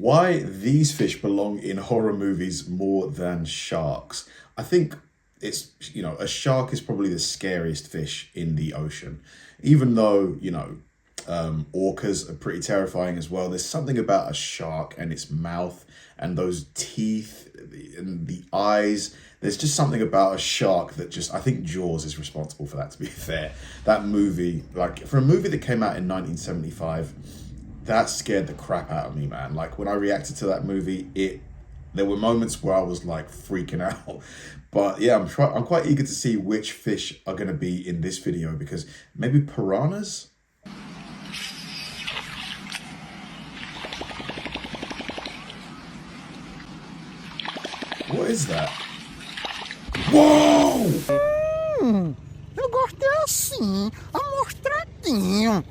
Why these fish belong in horror movies more than sharks? I think it's, a shark is probably the scariest fish in the ocean. Even though, orcas are pretty terrifying as well. There's something about a shark and its mouth and those teeth and the eyes. There's just something about a shark that I think Jaws is responsible for that, to be fair. That movie, for a movie that came out in 1975, that scared the crap out of me, man. Like, when I reacted to that movie, there were moments where I was like freaking out. But yeah, I'm quite eager to see which fish are going to be in this video, because maybe piranhas? What is that? Whoa! Eu gostei assim, amostradinho.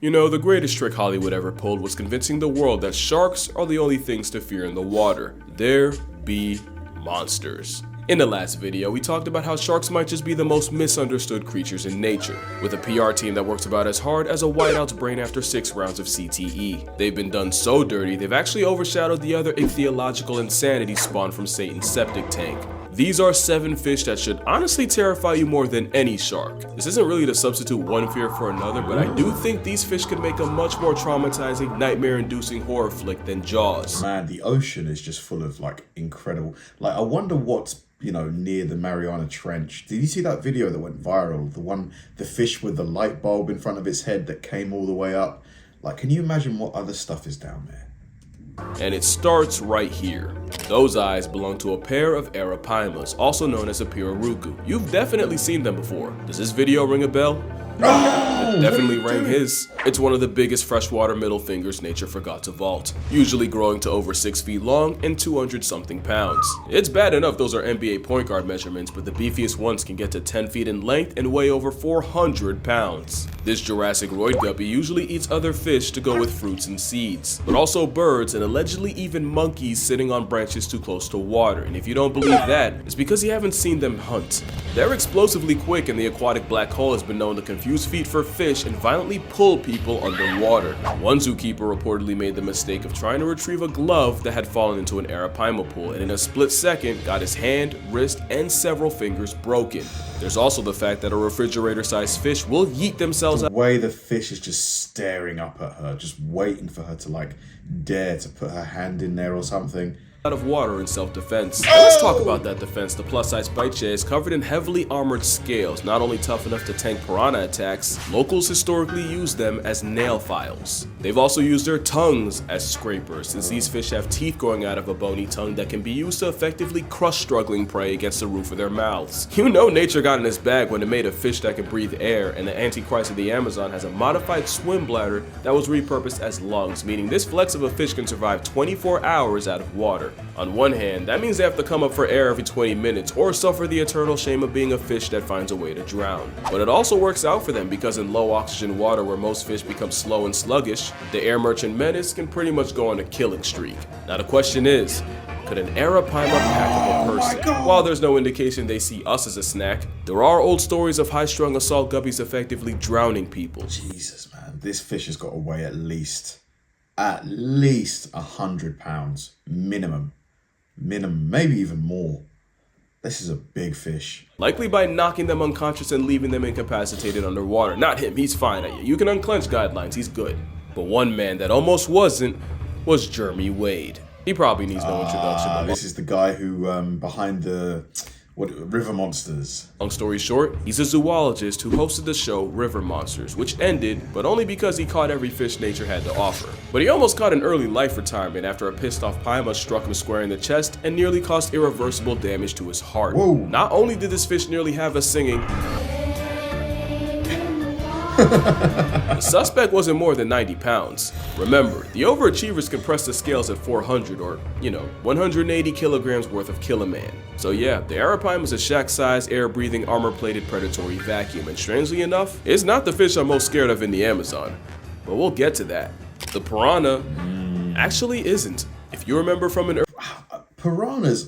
You know, the greatest trick Hollywood ever pulled was convincing the world that sharks are the only things to fear in the water. There be monsters. In the last video, we talked about how sharks might just be the most misunderstood creatures in nature, with a PR team that works about as hard as a whiteout's brain after 6 rounds of CTE. They've been done so dirty, they've actually overshadowed the other ichthyological insanity spawned from Satan's septic tank. These are 7 fish that should honestly terrify you more than any shark. This isn't really to substitute one fear for another, but I do think these fish could make a much more traumatizing, nightmare-inducing horror flick than Jaws. Man, the ocean is just full of incredible. I wonder what's near the Mariana Trench. Did you see that video that went viral? The fish with the light bulb in front of its head that came all the way up. Can you imagine what other stuff is down there? And it starts right here. Those eyes belong to a pair of arapaimas, also known as a pirarucu. You've definitely seen them before. Does this video ring a bell? It definitely rang his. It's one of the biggest freshwater middle fingers nature forgot to vault, usually growing to over 6 feet long and 200 something pounds. It's bad enough those are NBA point guard measurements, but the beefiest ones can get to 10 feet in length and weigh over 400 pounds. This Jurassic roid guppy usually eats other fish to go with fruits and seeds, but also birds and allegedly even monkeys sitting on branches too close to water. And if you don't believe that, it's because you haven't seen them hunt. They're explosively quick, and the aquatic black hole has been known to confuse feet for fish and violently pull people underwater. One zookeeper reportedly made the mistake of trying to retrieve a glove that had fallen into an arapaima pool, and in a split second got his hand, wrist, and several fingers broken. There's also the fact that a refrigerator-sized fish will yeet themselves out. The way the fish is just staring up at her, just waiting for her to dare to put her hand in there or something. Out of water in self-defense. Let's talk about that defense. The plus-size bite shad is covered in heavily armored scales, not only tough enough to tank piranha attacks, locals historically use them as nail files. They've also used their tongues as scrapers, since these fish have teeth growing out of a bony tongue that can be used to effectively crush struggling prey against the roof of their mouths. You know nature got in its bag when it made a fish that can breathe air, and the Antichrist of the Amazon has a modified swim bladder that was repurposed as lungs, meaning this flex of a fish can survive 24 hours out of water. On one hand, that means they have to come up for air every 20 minutes or suffer the eternal shame of being a fish that finds a way to drown. But it also works out for them, because in low oxygen water where most fish become slow and sluggish, the air merchant menace can pretty much go on a killing streak. Now the question is, could an arapaima pack up a person? While there's no indication they see us as a snack, there are old stories of high-strung assault guppies effectively drowning people. Jesus, man, this fish has got to weigh at least 100 pounds minimum, maybe even more. This is a big fish. Likely by knocking them unconscious and leaving them incapacitated underwater. Not him, he's fine. You can unclench guidelines, he's good. But one man that almost wasn't was Jeremy Wade. He probably needs no introduction. But this is the guy who behind the River Monsters. Long story short, he's a zoologist who hosted the show River Monsters, which ended, but only because he caught every fish nature had to offer. But he almost caught an early life retirement after a pissed off paima struck him square in the chest and nearly caused irreversible damage to his heart. Whoa. Not only did this fish nearly have us singing, the suspect wasn't more than 90 pounds. Remember, the overachievers can press the scales at 400 or, 180 kilograms worth of kill a man. So yeah, the arapaima is a shack-sized, air-breathing, armor-plated predatory vacuum, and strangely enough, it's not the fish I'm most scared of in the Amazon. But we'll get to that. The piranha actually isn't. If you remember from an piranhas,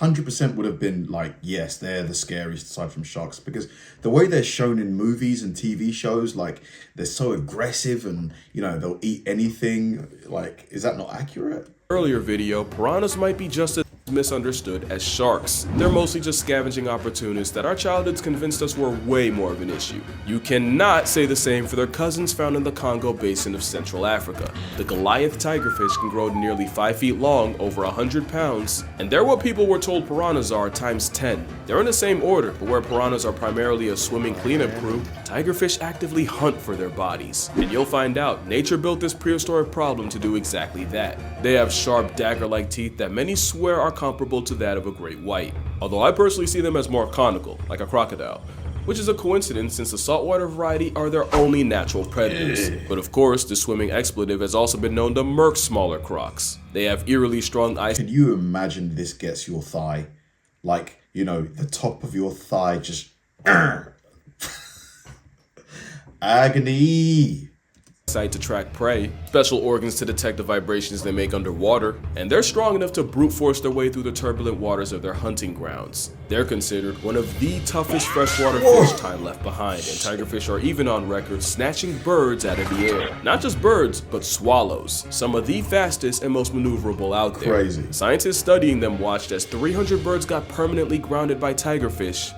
100% would have been like, yes, they're the scariest aside from sharks, because the way they're shown in movies and TV shows, like they're so aggressive and, you know, they'll eat anything. Like, is that not accurate? Earlier video, piranhas might be just as misunderstood as sharks. They're mostly just scavenging opportunists that our childhoods convinced us were way more of an issue. You cannot say the same for their cousins found in the Congo basin of Central Africa. The Goliath tigerfish can grow to nearly 5 feet long, over 100 pounds, and they're what people were told piranhas are times 10. They're in the same order, but where piranhas are primarily a swimming cleanup crew, tigerfish actively hunt for their bodies. And you'll find out, nature built this prehistoric problem to do exactly that. They have sharp dagger-like teeth that many swear are comparable to that of a great white, although I personally see them as more conical, like a crocodile, which is a coincidence since the saltwater variety are their only natural predators. But of course, the swimming expletive has also been known to murk smaller crocs. They have eerily strong eyes. Can you imagine this gets your thigh? Like, you know, the top of your thigh just... Agony! Sight to track prey, special organs to detect the vibrations they make underwater, and they're strong enough to brute force their way through the turbulent waters of their hunting grounds. They're considered one of the toughest freshwater fish time left behind, and tigerfish are even on record snatching birds out of the air. Not just birds, but swallows, some of the fastest and most maneuverable out there. Crazy. Scientists studying them watched as 300 birds got permanently grounded by tigerfish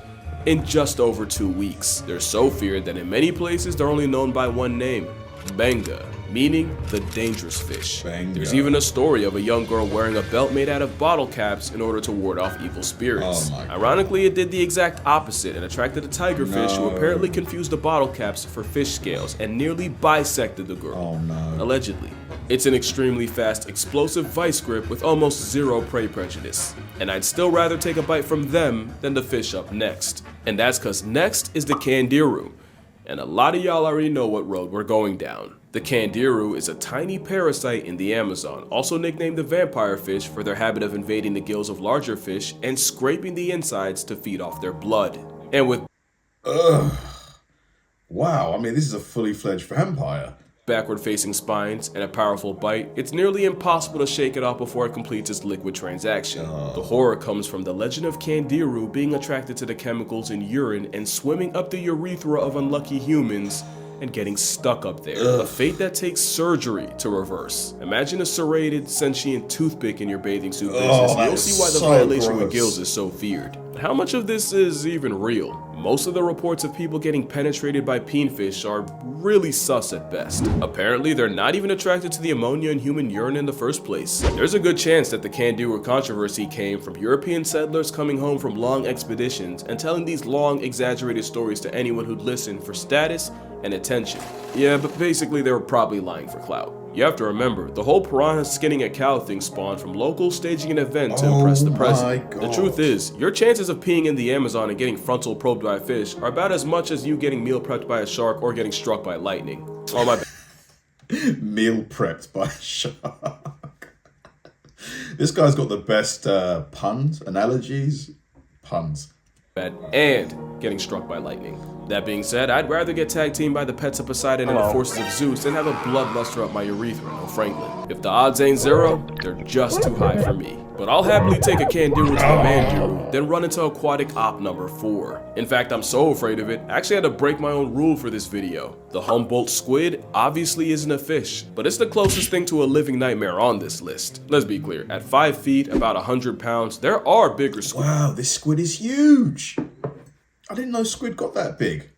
in just over 2 weeks. They're so feared that in many places they're only known by one name: Benga, meaning the dangerous fish. Benga. There's even a story of a young girl wearing a belt made out of bottle caps in order to ward off evil spirits. Oh my God. Ironically, it did the exact opposite and attracted a tigerfish who apparently confused the bottle caps for fish scales and nearly bisected the girl. Oh no. Allegedly. It's an extremely fast, explosive vice grip with almost zero prey prejudice. And I'd still rather take a bite from them than the fish up next. And that's cause next is the candiru. And a lot of y'all already know what road we're going down. The candiru is a tiny parasite in the Amazon, also nicknamed the vampire fish for their habit of invading the gills of larger fish and scraping the insides to feed off their blood. And with Wow, I mean, this is a fully fledged vampire. backward-facing spines and a powerful bite, it's nearly impossible to shake it off before it completes its liquid transaction. The horror comes from the legend of candiru being attracted to the chemicals in urine and swimming up the urethra of unlucky humans and getting stuck up there. A fate that takes surgery to reverse. Imagine a serrated, sentient toothpick in your bathing suit business, and you'll see why the violation with gills is so feared. How much of this is even real? Most of the reports of people getting penetrated by peenfish are really sus at best. Apparently, they're not even attracted to the ammonia in human urine in the first place. There's a good chance that the candiru controversy came from European settlers coming home from long expeditions and telling these long, exaggerated stories to anyone who'd listen for status and attention. Yeah, but basically they were probably lying for clout. You have to remember, the whole piranha skinning a cow thing spawned from locals staging an event to impress the president. The truth is, your chances of peeing in the Amazon and getting frontal probed by a fish are about as much as you getting meal prepped by a shark or getting struck by lightning. Oh my Meal prepped by a shark. This guy's got the best puns, analogies, puns. bad, and getting struck by lightning. That being said, I'd rather get tag teamed by the pets of Poseidon and the forces of Zeus than have a bloodluster up my urethra, no Franklin. If the odds ain't zero, they're just too high for me. But I'll happily take a candiru to a mandiru, then run into aquatic op number 4. In fact, I'm so afraid of it, I actually had to break my own rule for this video. The Humboldt squid obviously isn't a fish, but it's the closest thing to a living nightmare on this list. Let's be clear, at 5 feet, about 100 pounds, there are bigger squid. Wow, this squid is huge. I didn't know squid got that big.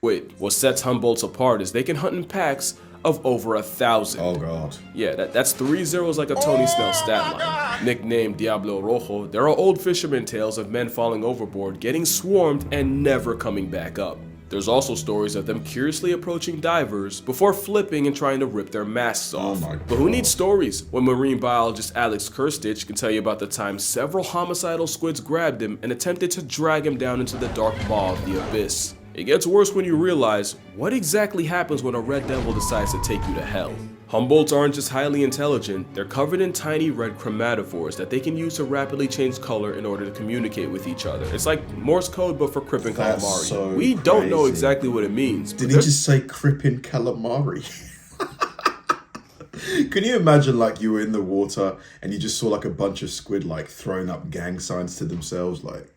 What sets Humboldts apart is they can hunt in packs of over 1,000. Oh god. Yeah, that's 3 zeros like a Tony Snell stat line. Nicknamed Diablo Rojo, there are old fisherman tales of men falling overboard, getting swarmed, and never coming back up. There's also stories of them curiously approaching divers before flipping and trying to rip their masks off. Oh my But who needs stories when marine biologist Alex Kirstich can tell you about the time several homicidal squids grabbed him and attempted to drag him down into the dark maw of the abyss. It gets worse when you realize what exactly happens when a red devil decides to take you to hell. Humboldts aren't just highly intelligent, they're covered in tiny red chromatophores that they can use to rapidly change color in order to communicate with each other. It's like Morse code but for Crippin' That's Calamari. so We don't know crazy. exactly what it means. Did he just say Crippin' Calamari? Can you imagine like you were in the water and you just saw like a bunch of squid like throwing up gang signs to themselves like...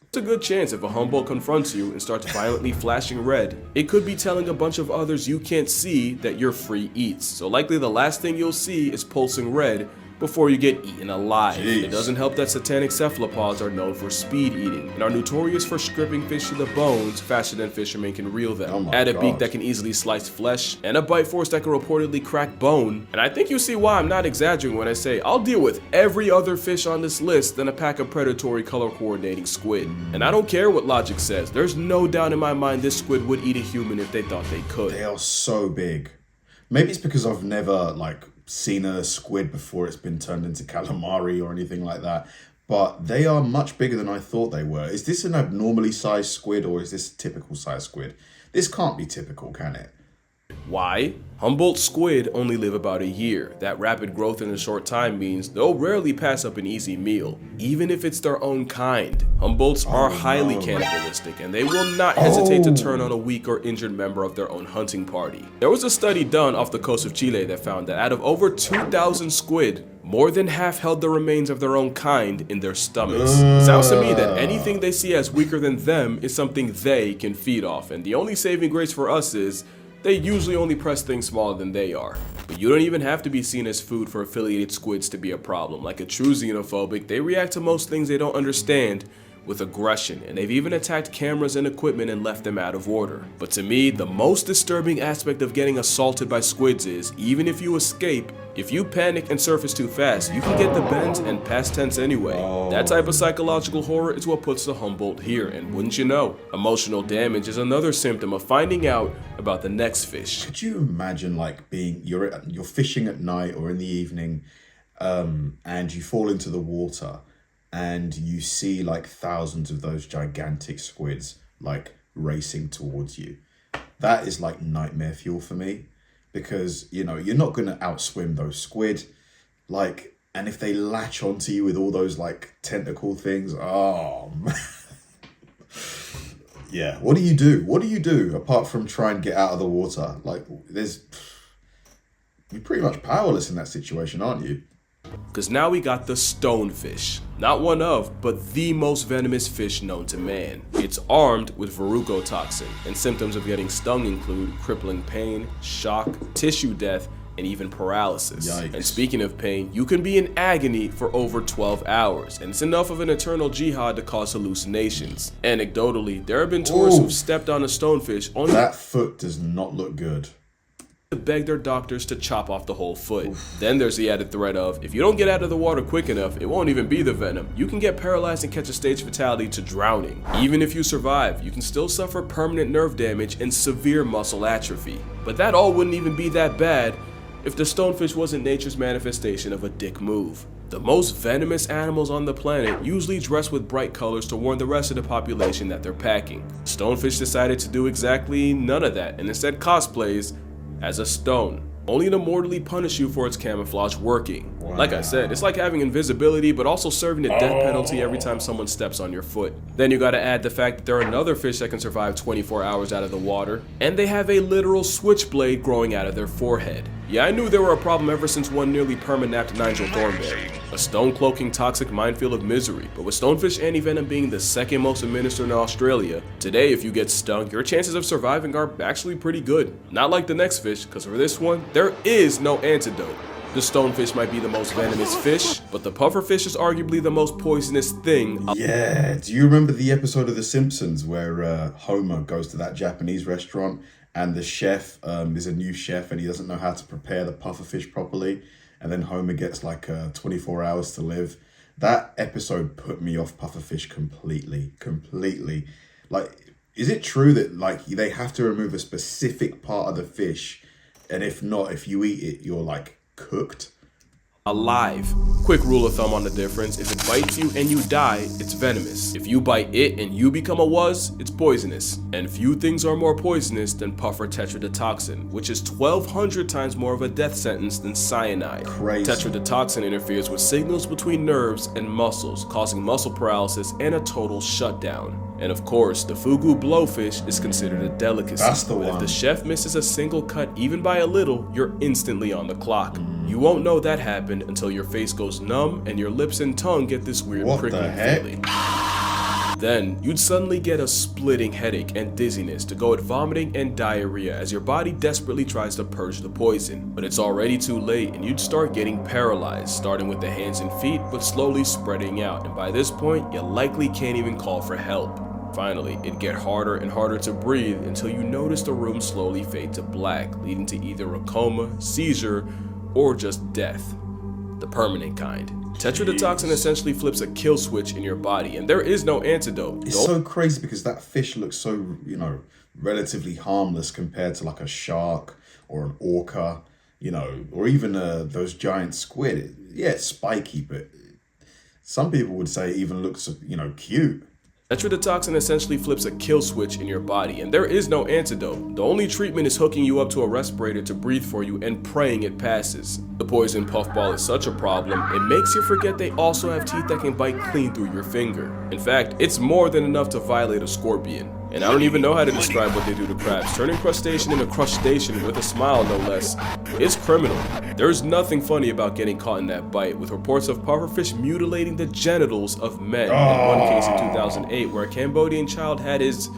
It's a good chance if a Humboldt confronts you and starts violently flashing red, it could be telling a bunch of others you can't see that you're free eats. So likely the last thing you'll see is pulsing red before you get eaten alive. Jeez. It doesn't help that satanic cephalopods are known for speed eating and are notorious for stripping fish to the bones faster than fishermen can reel them. Oh my Add a beak God. that can easily slice flesh and a bite force that can reportedly crack bone. And I think you see why I'm not exaggerating when I say I'll deal with every other fish on this list than a pack of predatory color coordinating squid. And I don't care what logic says, there's no doubt in my mind this squid would eat a human if they thought they could. They are so big. Maybe it's because I've never like seen a squid before it's been turned into calamari or anything like that, but they are much bigger than I thought they were. Is this an abnormally sized squid or is this a typical sized squid? This can't be typical, can it? Why? Humboldt squid only live about a year. That rapid growth in a short time means they'll rarely pass up an easy meal, even if it's their own kind. Humboldts are highly cannibalistic, and they will not hesitate to turn on a weak or injured member of their own hunting party. There was a study done off the coast of Chile that found that out of over 2,000 squid, more than half held the remains of their own kind in their stomachs. Sounds to me that anything they see as weaker than them is something they can feed off, and the only saving grace for us is they usually only press things smaller than they are. But you don't even have to be seen as food for affiliated squids to be a problem. Like a true xenophobic, they react to most things they don't understand with aggression, and they've even attacked cameras and equipment and left them out of order. But to me, the most disturbing aspect of getting assaulted by squids is, even if you escape, if you panic and surface too fast, you can get the bends and past tense anyway. That type of psychological horror is what puts the Humboldt here, and wouldn't you know, emotional damage is another symptom of finding out about the next fish. Could you imagine like you're fishing at night or in the evening, and you fall into the water and you see like thousands of those gigantic squids like racing towards you? That is like nightmare fuel for me, because you know you're not going to outswim those squid, like, and if they latch onto you with all those like tentacle things, oh man. Yeah, what do you do apart from try and get out of the water? Like, you're pretty much powerless in that situation, aren't you? Because now we got the stonefish. Not one of, but the most venomous fish known to man. It's armed with verrucotoxin, and symptoms of getting stung include crippling pain, shock, tissue death, and even paralysis. Yikes. And speaking of pain, you can be in agony for over 12 hours, and it's enough of an eternal jihad to cause hallucinations. Anecdotally, there have been tourists who've stepped on a stonefish only That foot does not look good. to beg their doctors to chop off the whole foot. Then there's the added threat of, if you don't get out of the water quick enough, it won't even be the venom. You can get paralyzed and catch a stage fatality to drowning. Even if you survive, you can still suffer permanent nerve damage and severe muscle atrophy. But that all wouldn't even be that bad if the stonefish wasn't nature's manifestation of a dick move. The most venomous animals on the planet usually dress with bright colors to warn the rest of the population that they're packing. Stonefish decided to do exactly none of that, and instead cosplays as a stone, only to mortally punish you for its camouflage working. Like I said, it's like having invisibility but also serving a death penalty every time someone steps on your foot. Then you gotta add the fact that there are another fish that can survive 24 hours out of the water, and they have a literal switchblade growing out of their forehead. Yeah, I knew they were a problem ever since one nearly perma-napped Nigel Thornberry. A stone-cloaking toxic minefield of misery, but with stonefish antivenom being the second most administered in Australia, today if you get stung, your chances of surviving are actually pretty good. Not like the next fish, because for this one, there is no antidote. The stonefish might be the most venomous fish, but the pufferfish is arguably the most poisonous thing. Yeah, do you remember the episode of The Simpsons where Homer goes to that Japanese restaurant and the chef is a new chef and he doesn't know how to prepare the pufferfish properly, and then Homer gets like 24 hours to live? That episode put me off pufferfish completely. Like, is it true that like they have to remove a specific part of the fish, and if not, if you eat it, you're like cooked? alive. Quick rule of thumb on the difference: if it bites you and you die, it's venomous. If you bite it and you become a wuzz, it's poisonous. And few things are more poisonous than puffer tetrodotoxin, which is 1,200 times more of a death sentence than cyanide. Crazy. Tetrodotoxin interferes with signals between nerves and muscles, causing muscle paralysis and a total shutdown. And of course, the fugu blowfish is considered a delicacy. That's the but one. if the chef misses a single cut even by a little, you're instantly on the clock. You won't know that happened until your face goes numb and your lips and tongue get this weird What prickling the heck? feeling. Then, you'd suddenly get a splitting headache and dizziness to go at vomiting and diarrhea as your body desperately tries to purge the poison. But it's already too late and you'd start getting paralyzed, starting with the hands and feet but slowly spreading out, and by this point, you likely can't even call for help. Finally, it'd get harder and harder to breathe until you notice the room slowly fade to black, leading to either a coma, seizure, or just death. The permanent kind. Tetrodotoxin essentially flips a kill switch in your body, and there is no antidote. It's so crazy because that fish looks so, relatively harmless compared to like a shark or an orca, or even those giant squid. Yeah, it's spiky, but some people would say it even looks, cute. Tetrodotoxin essentially flips a kill switch in your body, and there is no antidote. The only treatment is hooking you up to a respirator to breathe for you and praying it passes. The poison puffball is such a problem, it makes you forget they also have teeth that can bite clean through your finger. In fact, it's more than enough to violate a scorpion. And I don't even know how to describe what they do to crabs. Turning crustacean into crustacean with a smile, no less, is criminal. There's nothing funny about getting caught in that bite, with reports of pufferfish mutilating the genitals of men. In one case in 2008, where a Cambodian child had his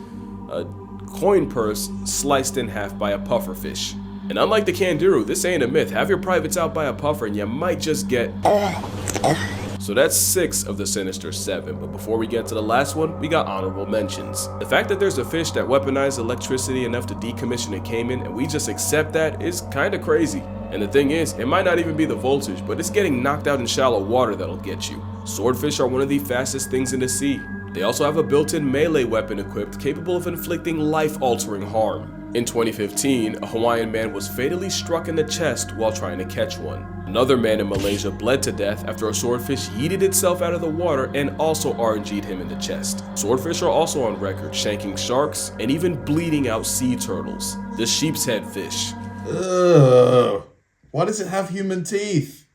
coin purse sliced in half by a pufferfish. And unlike the candiru, this ain't a myth. Have your privates out by a puffer and you might just get... So that's 6 of the sinister 7, but before we get to the last one, we got honorable mentions. The fact that there's a fish that weaponized electricity enough to decommission a caiman and we just accept that is kinda crazy. And the thing is, it might not even be the voltage, but it's getting knocked out in shallow water that'll get you. Swordfish are one of the fastest things in the sea. They also have a built-in melee weapon equipped capable of inflicting life-altering harm. In 2015, a Hawaiian man was fatally struck in the chest while trying to catch one. Another man in Malaysia bled to death after a swordfish yeeted itself out of the water and also RNG'd him in the chest. Swordfish are also on record shanking sharks and even bleeding out sea turtles. The sheep's head fish. Ugh. Why does it have human teeth?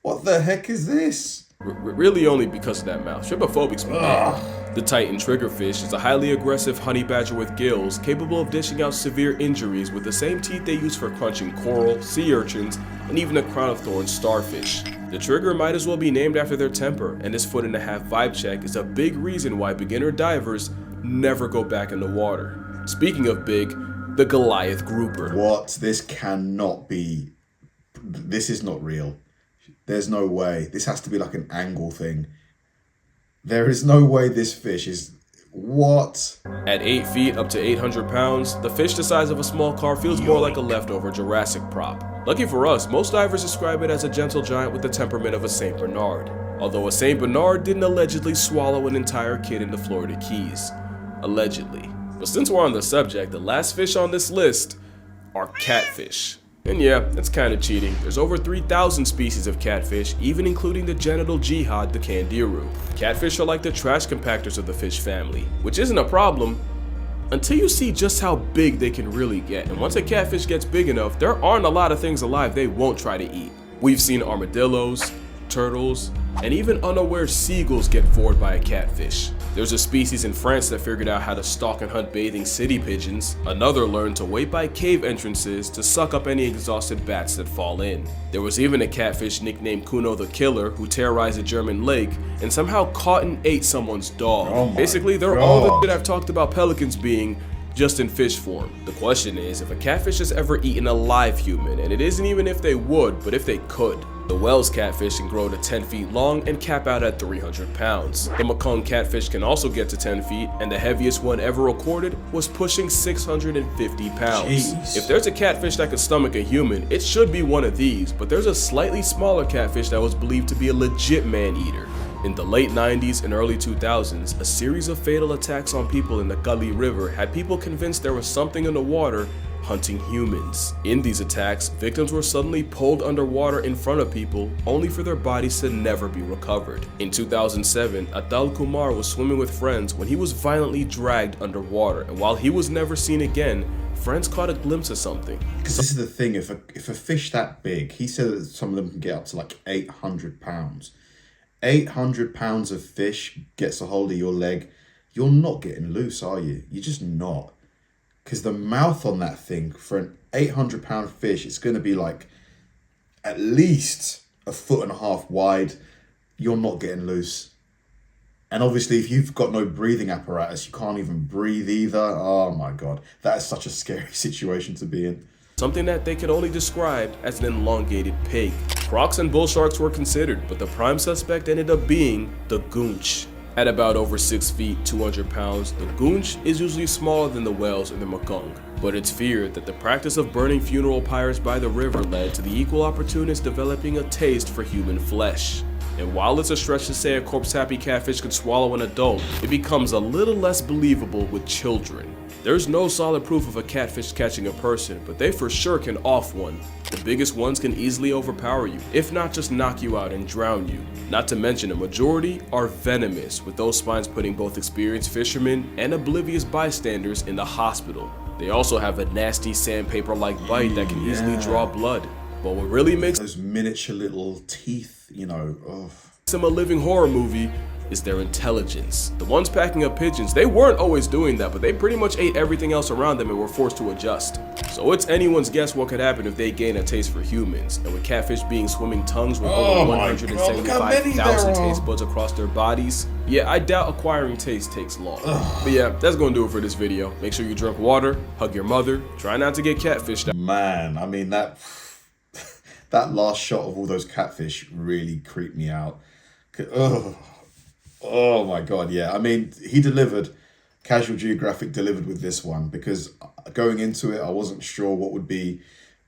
What the heck is this? Really only because of that mouth. Trypophobics be bad. The Titan triggerfish is a highly aggressive honey badger with gills, capable of dishing out severe injuries with the same teeth they use for crunching coral, sea urchins, and even a crown of thorns starfish. The trigger might as well be named after their temper, and this 1.5-foot vibe check is a big reason why beginner divers never go back in the water. Speaking of big, the Goliath grouper. What? This cannot be... This is not real. There's no way. This has to be like an angle thing. There is no way this fish is... What? At 8 feet up to 800 pounds, the fish the size of a small car feels more like a leftover Jurassic prop. Lucky for us, most divers describe it as a gentle giant with the temperament of a St. Bernard. Although a St. Bernard didn't allegedly swallow an entire kid in the Florida Keys. Allegedly. But since we're on the subject, the last fish on this list are catfish. And yeah, that's kinda cheating. There's over 3,000 species of catfish, even including the genital jihad, the candiru. Catfish are like the trash compactors of the fish family, which isn't a problem until you see just how big they can really get. And once a catfish gets big enough, there aren't a lot of things alive they won't try to eat. We've seen armadillos, turtles, and even unaware seagulls get bored by a catfish. There's a species in France that figured out how to stalk and hunt bathing city pigeons. Another learned to wait by cave entrances to suck up any exhausted bats that fall in. There was even a catfish nicknamed Kuno the Killer who terrorized a German lake and somehow caught and ate someone's dog. Oh my Basically, they're God. all the shit I've talked about pelicans being, just in fish form. The question is if a catfish has ever eaten a live human, and it isn't even if they would, but if they could. The Wells catfish can grow to 10 feet long and cap out at 300 pounds. The Mekong catfish can also get to 10 feet, and the heaviest one ever recorded was pushing 650 pounds. Jeez. If there's a catfish that could stomach a human, it should be one of these, but there's a slightly smaller catfish that was believed to be a legit man-eater. In the late 90s and early 2000s, a series of fatal attacks on people in the Gully River had people convinced there was something in the water hunting humans. In these attacks, victims were suddenly pulled underwater in front of people, only for their bodies to never be recovered. In 2007, Atal Kumar was swimming with friends when he was violently dragged underwater, and while he was never seen again, friends caught a glimpse of something. Because this is the thing, if a fish that big, he said that some of them can get up to like 800 pounds. 800 pounds of fish gets a hold of your leg, you're not getting loose, are you? You're just not. Because the mouth on that thing, for an 800-pound fish, it's going to be like at least 1.5 feet wide. You're not getting loose. And obviously, if you've got no breathing apparatus, you can't even breathe either. Oh my God, that is such a scary situation to be in. Something that they could only describe as an elongated pig. Crocs and bull sharks were considered, but the prime suspect ended up being the goonch. At about over 6 feet, 200 pounds, the goonch is usually smaller than the whales in the Mekong. But it's feared that the practice of burning funeral pyres by the river led to the equal opportunists developing a taste for human flesh. And while it's a stretch to say a corpse-happy catfish could swallow an adult, it becomes a little less believable with children. There's no solid proof of a catfish catching a person, but they for sure can off one. The biggest ones can easily overpower you, if not just knock you out and drown you. Not to mention a majority are venomous, with those spines putting both experienced fishermen and oblivious bystanders in the hospital. They also have a nasty sandpaper-like bite that can easily draw blood. But what really makes those miniature little teeth, you know, them a living horror movie is their intelligence. The ones packing up pigeons, they weren't always doing that, but they pretty much ate everything else around them and were forced to adjust. So it's anyone's guess what could happen if they gain a taste for humans. And with catfish being swimming tongues with over 175,000 taste buds across their bodies, yeah, I doubt acquiring taste takes long. But yeah, that's gonna do it for this video. Make sure you drink water, hug your mother, try not to get catfished. Man, I mean, that last shot of all those catfish really creeped me out. Oh my God, yeah. I mean, he delivered. Casual Geographic delivered with this one, because going into it, I wasn't sure what would be,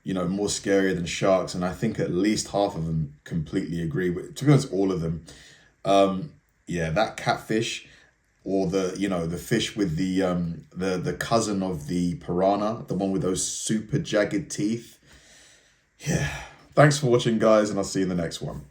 you know, more scarier than sharks, and I think at least half of them completely agree with. To be honest, all of them. Yeah, that catfish, or the, you know, the fish with the cousin of the piranha, the one with those super jagged teeth. Yeah. Thanks for watching, guys, and I'll see you in the next one.